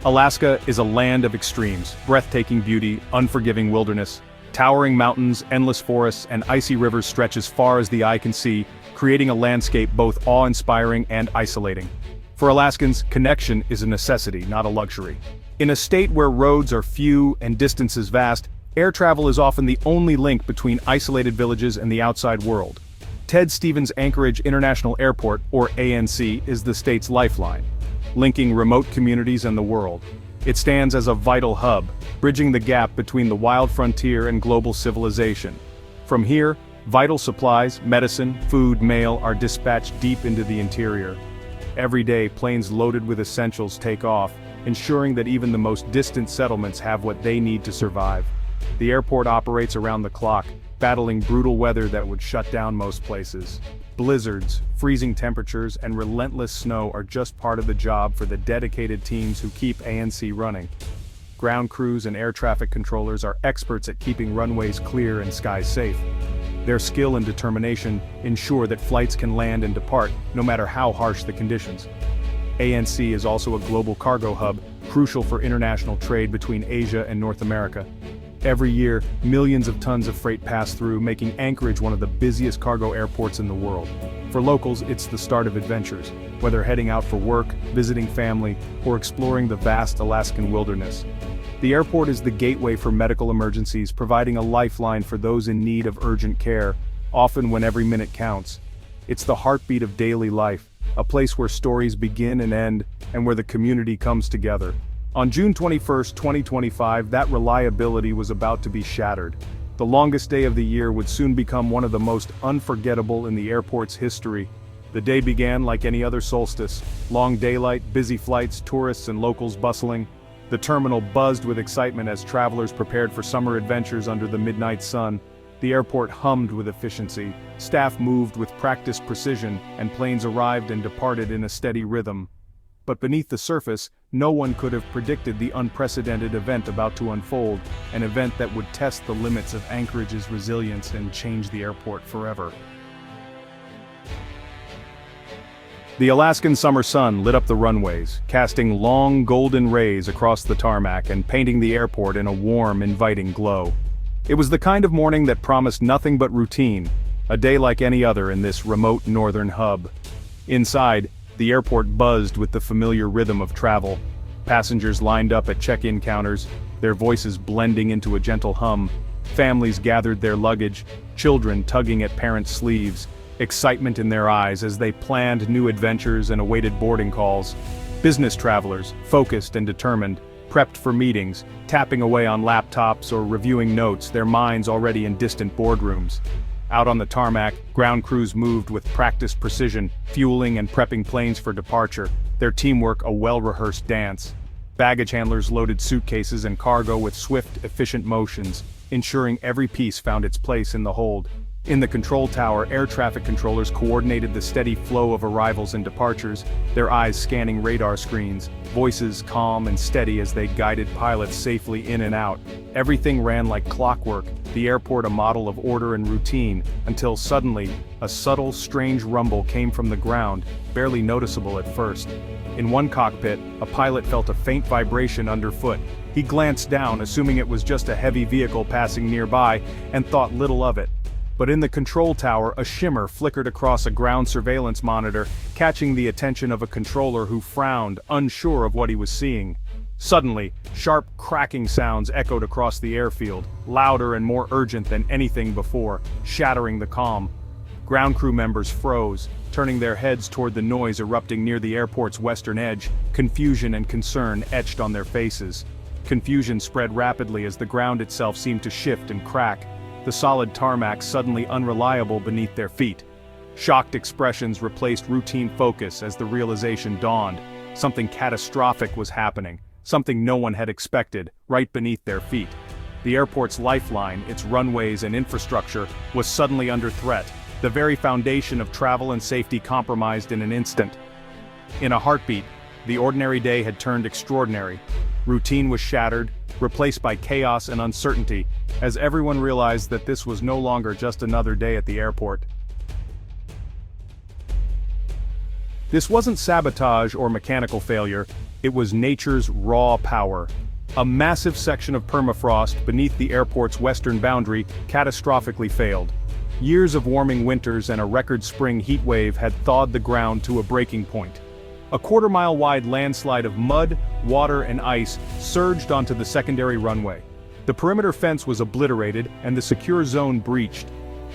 Alaska is a land of extremes, breathtaking beauty, unforgiving wilderness. Towering mountains, endless forests, and icy rivers stretch as far as the eye can see, creating a landscape both awe-inspiring and isolating. For Alaskans, connection is a necessity, not a luxury. In a state where roads are few and distances vast, air travel is often the only link between isolated villages and the outside world. Ted Stevens Anchorage International Airport, or ANC, is the state's lifeline, linking remote communities and the world. It stands as a vital hub, bridging the gap between the wild frontier and global civilization. From here, vital supplies, medicine, food, mail are dispatched deep into the interior. Every day, planes loaded with essentials take off, ensuring that even the most distant settlements have what they need to survive. The airport operates around the clock, battling brutal weather that would shut down most places. Blizzards, freezing temperatures, and relentless snow are just part of the job for the dedicated teams who keep ANC running. Ground crews and air traffic controllers are experts at keeping runways clear and skies safe. Their skill and determination ensure that flights can land and depart, no matter how harsh the conditions. ANC is also a global cargo hub, crucial for international trade between Asia and North America. Every year, millions of tons of freight pass through, making Anchorage one of the busiest cargo airports in the world. For locals, it's the start of adventures, whether heading out for work, visiting family, or exploring the vast Alaskan wilderness. The airport is the gateway for medical emergencies, providing a lifeline for those in need of urgent care, often when every minute counts. It's the heartbeat of daily life, a place where stories begin and end, and where the community comes together. On June 21, 2025, that reliability was about to be shattered. The longest day of the year would soon become one of the most unforgettable in the airport's history. The day began like any other solstice: long daylight, busy flights, tourists and locals bustling. The terminal buzzed with excitement as travelers prepared for summer adventures under the midnight sun. The airport hummed with efficiency, staff moved with practiced precision, and planes arrived and departed in a steady rhythm. But beneath the surface, no one could have predicted the unprecedented event about to unfold, an event that would test the limits of Anchorage's resilience and change the airport forever. The Alaskan summer sun lit up the runways, casting long golden rays across the tarmac and painting the airport in a warm, inviting glow. It was the kind of morning that promised nothing but routine, a day like any other in this remote northern hub. Inside, the airport buzzed with the familiar rhythm of travel. Passengers lined up at check-in counters, their voices blending into a gentle hum. Families gathered their luggage, children tugging at parents' sleeves, excitement in their eyes as they planned new adventures and awaited boarding calls. Business travelers, focused and determined, prepped for meetings, tapping away on laptops or reviewing notes, their minds already in distant boardrooms. Out on the tarmac, ground crews moved with practiced precision, fueling and prepping planes for departure, their teamwork a well-rehearsed dance. Baggage handlers loaded suitcases and cargo with swift, efficient motions, ensuring every piece found its place in the hold. In the control tower, air traffic controllers coordinated the steady flow of arrivals and departures, their eyes scanning radar screens, voices calm and steady as they guided pilots safely in and out. Everything ran like clockwork, the airport a model of order and routine, until suddenly, a subtle, strange rumble came from the ground, barely noticeable at first. In one cockpit, a pilot felt a faint vibration underfoot. He glanced down, assuming it was just a heavy vehicle passing nearby, and thought little of it. But in the control tower, a shimmer flickered across a ground surveillance monitor, catching the attention of a controller who frowned, unsure of what he was seeing. Suddenly, sharp cracking sounds echoed across the airfield, louder and more urgent than anything before, shattering the calm. Ground crew members froze, turning their heads toward the noise erupting near the airport's western edge, confusion and concern etched on their faces. Confusion spread rapidly as the ground itself seemed to shift and crack, the solid tarmac suddenly unreliable beneath their feet. Shocked expressions replaced routine focus as the realization dawned. Something catastrophic was happening, something no one had expected, right beneath their feet. The airport's lifeline, its runways and infrastructure, was suddenly under threat, the very foundation of travel and safety compromised in an instant. In a heartbeat, the ordinary day had turned extraordinary. Routine was shattered, replaced by chaos and uncertainty, as everyone realized that this was no longer just another day at the airport. This wasn't sabotage or mechanical failure, it was nature's raw power. A massive section of permafrost beneath the airport's western boundary catastrophically failed. Years of warming winters and a record spring heat wave had thawed the ground to a breaking point. A quarter-mile-wide landslide of mud, water, and ice surged onto the secondary runway. The perimeter fence was obliterated and the secure zone breached.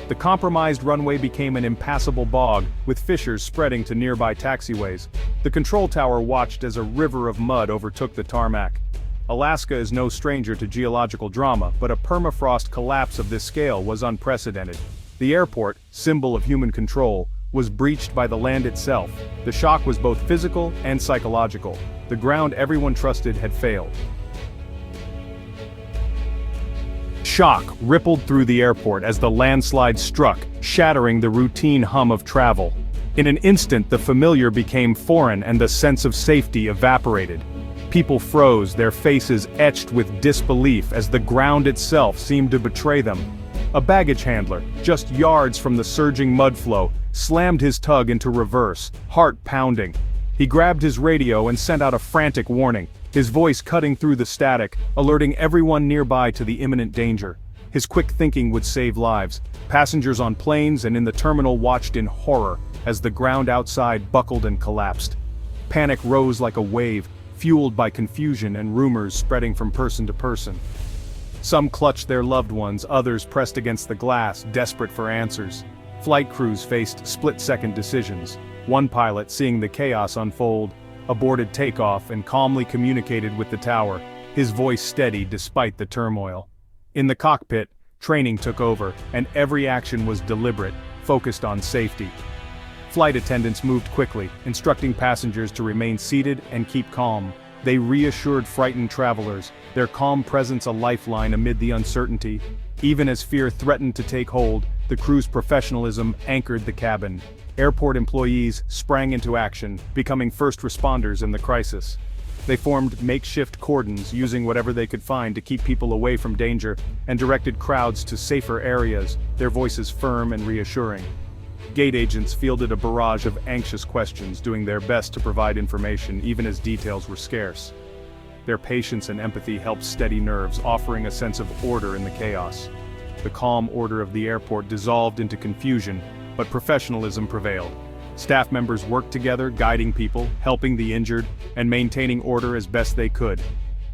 The compromised runway became an impassable bog, with fissures spreading to nearby taxiways. The control tower watched as a river of mud overtook the tarmac. Alaska is no stranger to geological drama, but a permafrost collapse of this scale was unprecedented. The airport, symbol of human control, was breached by the land itself. The shock was both physical and psychological. The ground everyone trusted had failed. Shock rippled through the airport as the landslide struck, shattering the routine hum of travel. In an instant, the familiar became foreign and the sense of safety evaporated. People froze, their faces etched with disbelief as the ground itself seemed to betray them. A baggage handler, just yards from the surging mud flow, slammed his tug into reverse, heart pounding. He grabbed his radio and sent out a frantic warning, his voice cutting through the static, alerting everyone nearby to the imminent danger. His quick thinking would save lives. Passengers on planes and in the terminal watched in horror as the ground outside buckled and collapsed. Panic rose like a wave, fueled by confusion and rumors spreading from person to person. Some clutched their loved ones, others pressed against the glass, desperate for answers. Flight crews faced split-second decisions. One pilot, seeing the chaos unfold, aborted takeoff and calmly communicated with the tower, his voice steady despite the turmoil. In the cockpit, training took over, and every action was deliberate, focused on safety. Flight attendants moved quickly, instructing passengers to remain seated and keep calm. They reassured frightened travelers, their calm presence a lifeline amid the uncertainty. Even as fear threatened to take hold, the crew's professionalism anchored the cabin. Airport employees sprang into action, becoming first responders in the crisis. They formed makeshift cordons, using whatever they could find to keep people away from danger, and directed crowds to safer areas, their voices firm and reassuring. Gate agents fielded a barrage of anxious questions, doing their best to provide information even as details were scarce. Their patience and empathy helped steady nerves, offering a sense of order in the chaos. The calm order of the airport dissolved into confusion, but professionalism prevailed. Staff members worked together, guiding people, helping the injured, and maintaining order as best they could.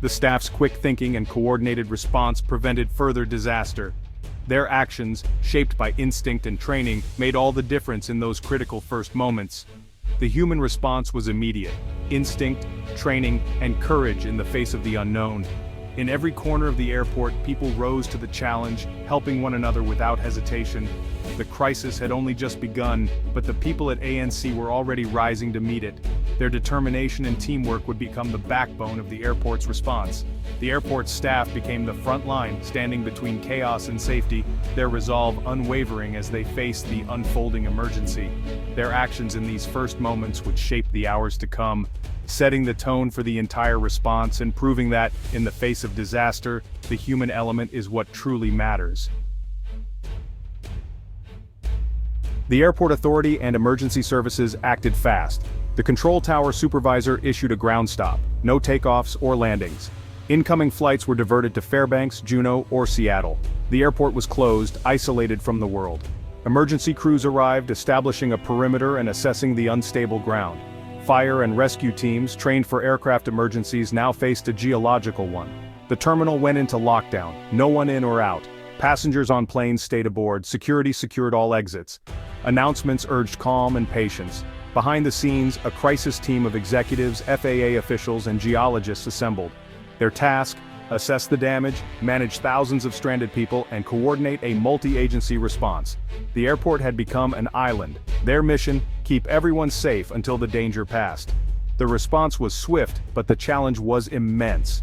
The staff's quick thinking and coordinated response prevented further disaster. Their actions, shaped by instinct and training, made all the difference in those critical first moments. The human response was immediate: instinct, training, and courage in the face of the unknown. In every corner of the airport, people rose to the challenge, helping one another without hesitation. The crisis had only just begun, but the people at ANC were already rising to meet it. Their determination and teamwork would become the backbone of the airport's response. The airport's staff became the front line, standing between chaos and safety, their resolve unwavering as they faced the unfolding emergency. Their actions in these first moments would shape the hours to come, setting the tone for the entire response and proving that, in the face of disaster, the human element is what truly matters. The airport authority and emergency services acted fast. The control tower supervisor issued a ground stop, no takeoffs or landings. Incoming flights were diverted to Fairbanks, Juneau, or Seattle. The airport was closed, isolated from the world. Emergency crews arrived, establishing a perimeter and assessing the unstable ground. Fire and rescue teams, trained for aircraft emergencies, now faced a geological one. The terminal went into lockdown, no one in or out. Passengers on planes stayed aboard, security secured all exits. Announcements urged calm and patience. Behind the scenes, a crisis team of executives, FAA officials, and geologists assembled. Their task: assess the damage, manage thousands of stranded people, and coordinate a multi-agency response. The airport had become an island. Their mission: keep everyone safe until the danger passed. The response was swift, but the challenge was immense.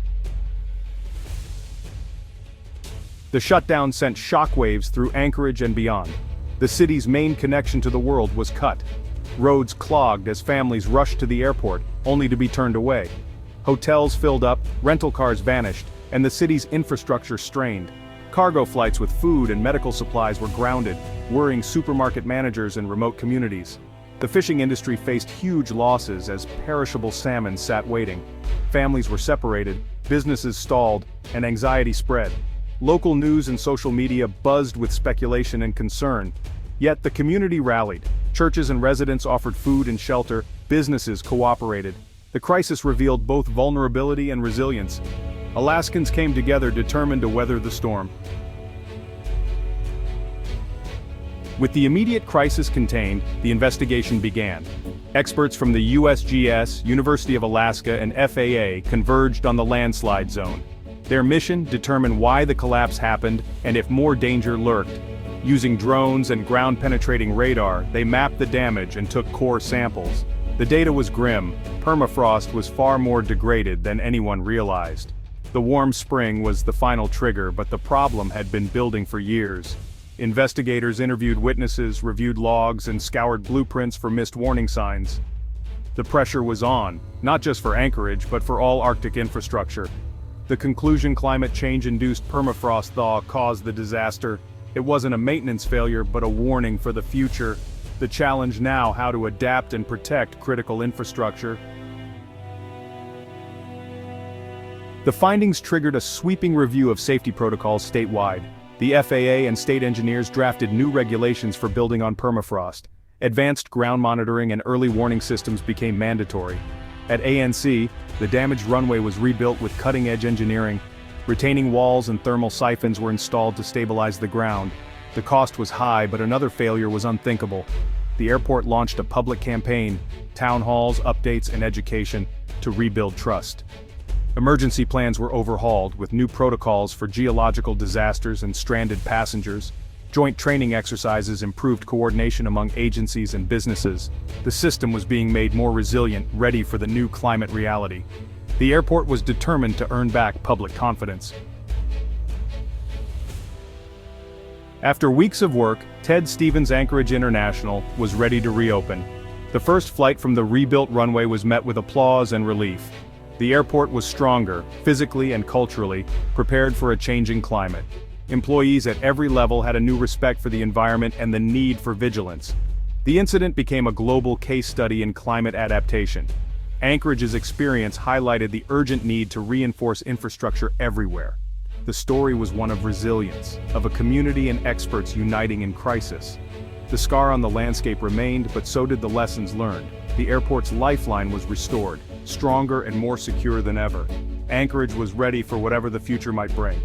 The shutdown sent shockwaves through Anchorage and beyond. The city's main connection to the world was cut. Roads clogged as families rushed to the airport, only to be turned away. Hotels filled up, rental cars vanished, and the city's infrastructure strained. Cargo flights with food and medical supplies were grounded, worrying supermarket managers and remote communities. The fishing industry faced huge losses as perishable salmon sat waiting. Families were separated, businesses stalled, and anxiety spread. Local news and social media buzzed with speculation and concern. Yet the community rallied. Churches and residents offered food and shelter, businesses cooperated. The crisis revealed both vulnerability and resilience. Alaskans came together determined to weather the storm. With the immediate crisis contained, the investigation began. Experts from the USGS, University of Alaska, and FAA converged on the landslide zone. Their mission: determine why the collapse happened and if more danger lurked. Using drones and ground-penetrating radar, they mapped the damage and took core samples. The data was grim. Permafrost was far more degraded than anyone realized. The warm spring was the final trigger, but the problem had been building for years. Investigators interviewed witnesses, reviewed logs, and scoured blueprints for missed warning signs. The pressure was on, not just for Anchorage but for all Arctic infrastructure. The conclusion: climate change-induced permafrost thaw caused the disaster. It wasn't a maintenance failure but a warning for the future. The challenge now: how to adapt and protect critical infrastructure. The findings triggered a sweeping review of safety protocols statewide. The FAA and state engineers drafted new regulations for building on permafrost. Advanced ground monitoring and early warning systems became mandatory. At ANC, the damaged runway was rebuilt with cutting-edge engineering. Retaining walls and thermal siphons were installed to stabilize the ground. The cost was high, but another failure was unthinkable. The airport launched a public campaign: town halls, updates, and education to rebuild trust. Emergency plans were overhauled, with new protocols for geological disasters and stranded passengers. Joint training exercises improved coordination among agencies and businesses. The system was being made more resilient, ready for the new climate reality. The airport was determined to earn back public confidence. After weeks of work, Ted Stevens Anchorage International was ready to reopen. The first flight from the rebuilt runway was met with applause and relief. The airport was stronger, physically and culturally, prepared for a changing climate. Employees at every level had a new respect for the environment and the need for vigilance. The incident became a global case study in climate adaptation. Anchorage's experience highlighted the urgent need to reinforce infrastructure everywhere. The story was one of resilience, of a community and experts uniting in crisis. The scar on the landscape remained, but so did the lessons learned. The airport's lifeline was restored, stronger and more secure than ever. Anchorage was ready for whatever the future might bring.